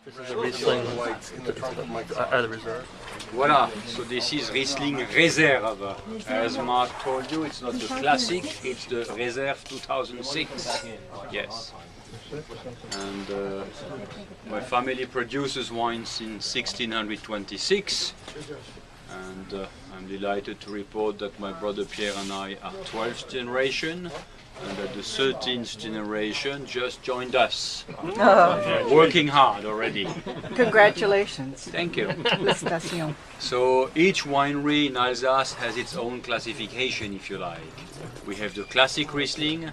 This is a Riesling at the reserve. Voilà, so this is Riesling Reserve. As Mark told you, it's not the classic, it's the Reserve 2006. Yes. And my family produces wine since 1626. And I'm delighted to report that my brother Pierre and I are 12th generation. And that the 13th generation just joined us. Oh. Working hard already. Congratulations. Thank you. Félicitations. So each winery in Alsace has its own classification, if you like. We have the classic Riesling,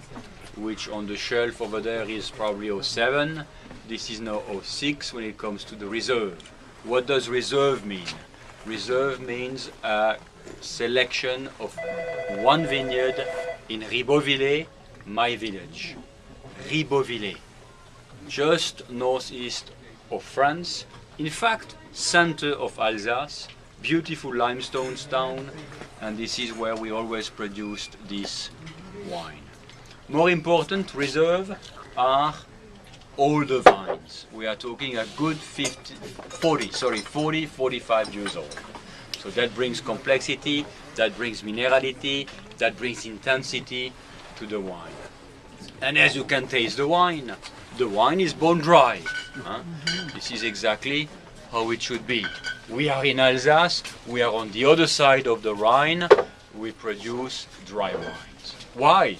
which on the shelf over there is probably 07. This is now 06 when it comes to the reserve. What does reserve mean? Reserve means a selection of one vineyard in Ribeauvillé, my village. Ribeauvillé, just northeast of France. In fact, center of Alsace, beautiful limestone town, and this is where we always produced this wine. More important, reserve are older vines. We are talking a good 40, 45 years old. So that brings complexity, that brings minerality, that brings intensity to the wine. And as you can taste the wine is bone dry. Huh? This is exactly how it should be. We are in Alsace, we are on the other side of the Rhine, we produce dry wines. Why?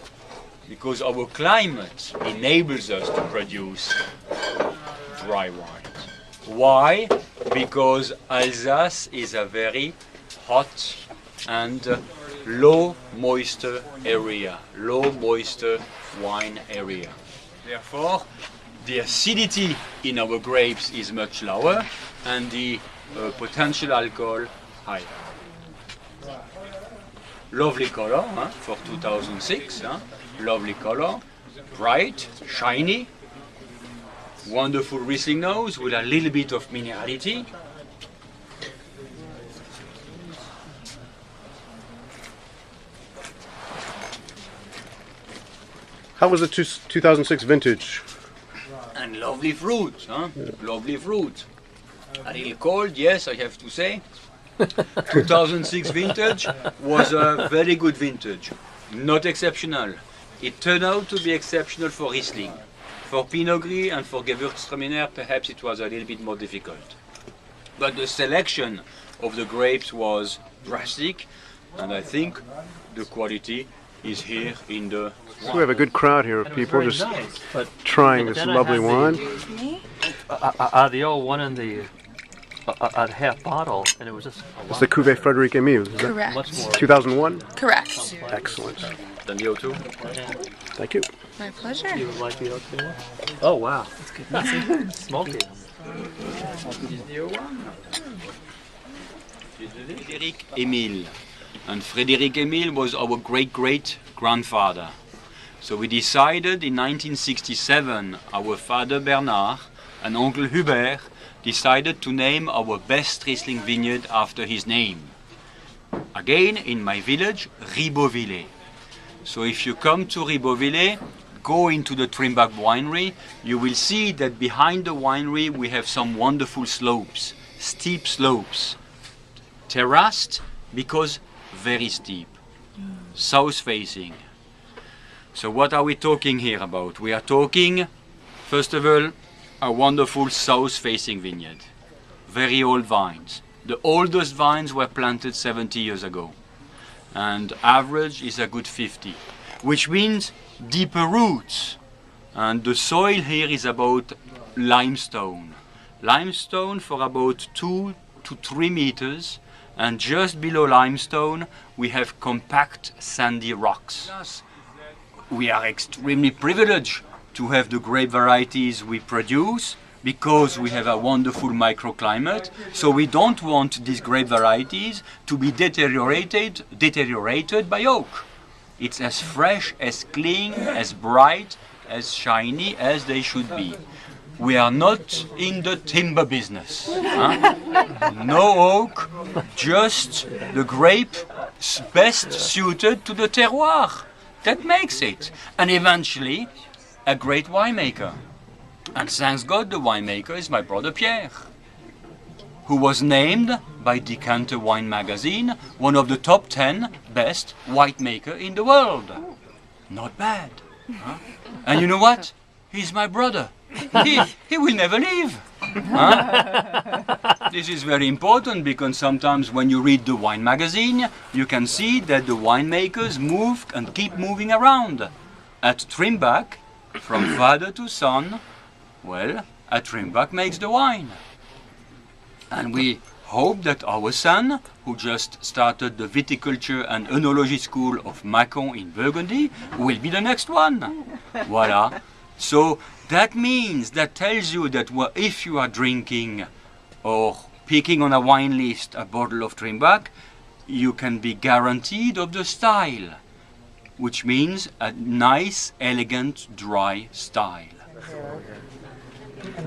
Because our climate enables us to produce dry wines. Why? Because Alsace is a very hot and low moisture area, low moisture wine area. Therefore, the acidity in our grapes is much lower and the potential alcohol higher. Lovely color for 2006, lovely color, bright, shiny, wonderful Riesling nose with a little bit of minerality. How was the 2006 vintage? And lovely fruit, lovely fruit. A little cold, yes, I have to say. 2006 vintage was a very good vintage, not exceptional. It turned out to be exceptional for Riesling. For Pinot Gris and for Gewürztraminer, perhaps it was a little bit more difficult. But the selection of the grapes was drastic, and I think the quality is here in the So we have a good crowd here of people just nice, but trying this then I lovely had wine. the old one in the a half bottle, and it was just a It's the Cuvée Frédéric Emile. Is that Correct. much more. 2001? Correct. Excellent. Than the O2. Thank you. My pleasure. You would like the other one? Oh wow, that's good. Smoky. Frédéric Emile. And Frédéric Emile was our great-great-grandfather. So we decided in 1967, our father Bernard and Uncle Hubert decided to name our best Riesling vineyard after his name. Again, in my village, Ribeauvillé. So if you come to Ribeauvillé, go into the Trimbach winery, you will see that behind the winery we have some wonderful slopes, steep slopes. Terraced because very steep, south facing. So what are we talking here about? We are talking, first of all, a wonderful south facing vineyard. Very old vines. The oldest vines were planted 70 years ago. And average is a good 50, which means deeper roots. And the soil here is about limestone. Limestone for about 2 to 3 meters. And just below limestone, we have compact sandy rocks. We are extremely privileged to have the grape varieties we produce because we have a wonderful microclimate. So we don't want these grape varieties to be deteriorated by oak. It's as fresh, as clean, as bright, as shiny as they should be. We are not in the timber business. No oak, just the grape best suited to the terroir. That makes it. And eventually, a great winemaker. And thanks God the winemaker is my brother Pierre, who was named by Decanter Wine Magazine one of the top 10 best winemaker in the world. Not bad. Huh? And you know what? He's my brother. He will never leave. Huh? This is very important because sometimes when you read the wine magazine, you can see that the winemakers moved and keep moving around. At Trimbach, from father to son, well, at Trimbach makes the wine. And we hope that our son, who just started the viticulture and œnology school of Mâcon in Burgundy, will be the next one. Voilà. So that means, that tells you that if you are drinking or picking on a wine list a bottle of Trimbach, you can be guaranteed of the style, which means a nice, elegant, dry style.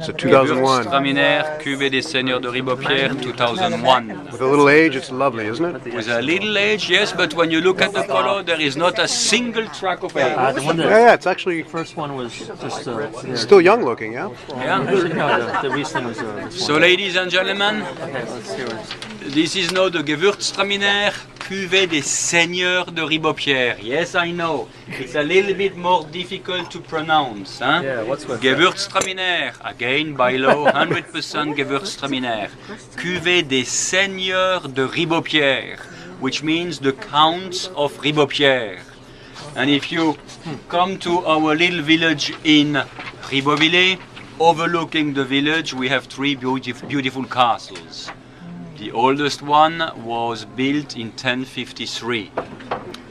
So 2001. Gewürztraminer, Cuvée des Seigneurs de Ribeaupierre, 2001. With a little age, it's lovely, isn't it? With a little age, yes, but when you look at the color, there is not a single track of age. The one that Yeah, it's actually first one was just still young looking, yeah? Yeah. no, the Riesling was this So, one. ladies and gentlemen, Okay, let's hear it. this is now the Gewürztraminer, Cuvée des Seigneurs de Ribeaupierre. Yes, I know. It's a little bit more difficult to pronounce. Huh? Yeah, what's with Gewürztraminer, again by law, 100% Gewürztraminer. Cuvée des Seigneurs de Ribeaupierre, which means the Counts of Ribeaupierre. And if you come to our little village in Ribeauvillé, overlooking the village, we have three beautiful castles. The oldest one was built in 1053,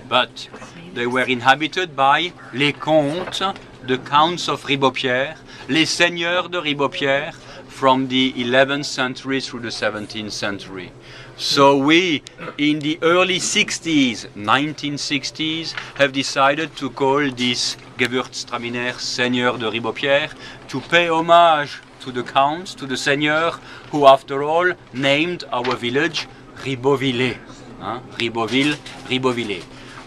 but they were inhabited by les comtes, the counts of Ribeaupierre, les seigneurs de Ribeaupierre, from the 11th century through the 17th century. So we, in the early 60s, 1960s, have decided to call this Gewürztraminer Seigneur de Ribeaupierre to pay homage to the counts, to the seigneur, who after all named our village Ribeauvillé. Ribeauvillé.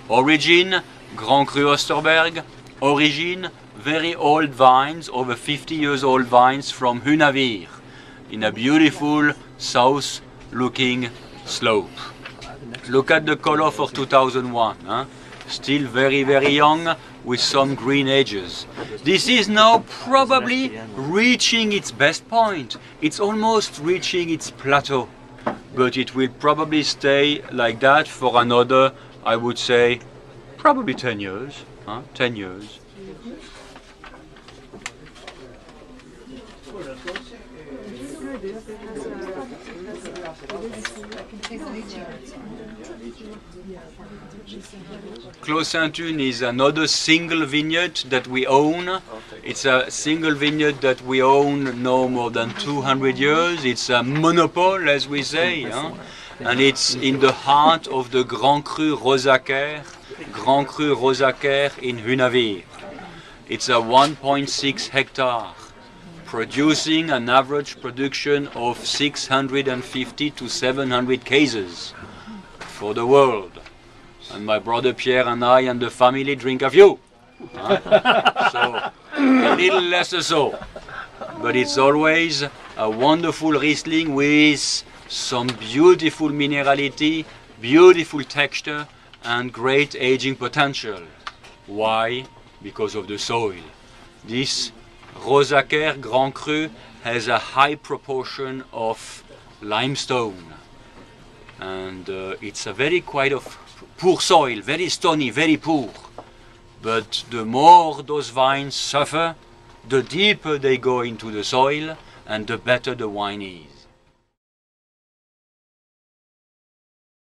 Origin, Grand Cru Osterberg. Origin, very old vines, over 50 years old vines from Hunavir, in a beautiful south-looking slope. Look at the color for 2001. Huh? Still very, very young, with some green edges. This is now probably reaching its best point. It's almost reaching its plateau. But it will probably stay like that for another, I would say, probably 10 years. 10 years. Clos Sainte-Une is another single vineyard that we own. It's a single vineyard that we own no more than 200 years. It's a monopole, as we say, huh? And it's in the heart of the Grand Cru Rosaquer in Hunavir. It's a 1.6 hectare, producing an average production of 650 to 700 cases for the world. And my brother Pierre and I and the family drink a few. So, a little less or so. But it's always a wonderful Riesling with some beautiful minerality, beautiful texture, and great aging potential. Why? Because of the soil. This Rosaquer Grand Cru has a high proportion of limestone. And it's a very quite of poor soil, very stony, very poor. But the more those vines suffer, the deeper they go into the soil and the better the wine is.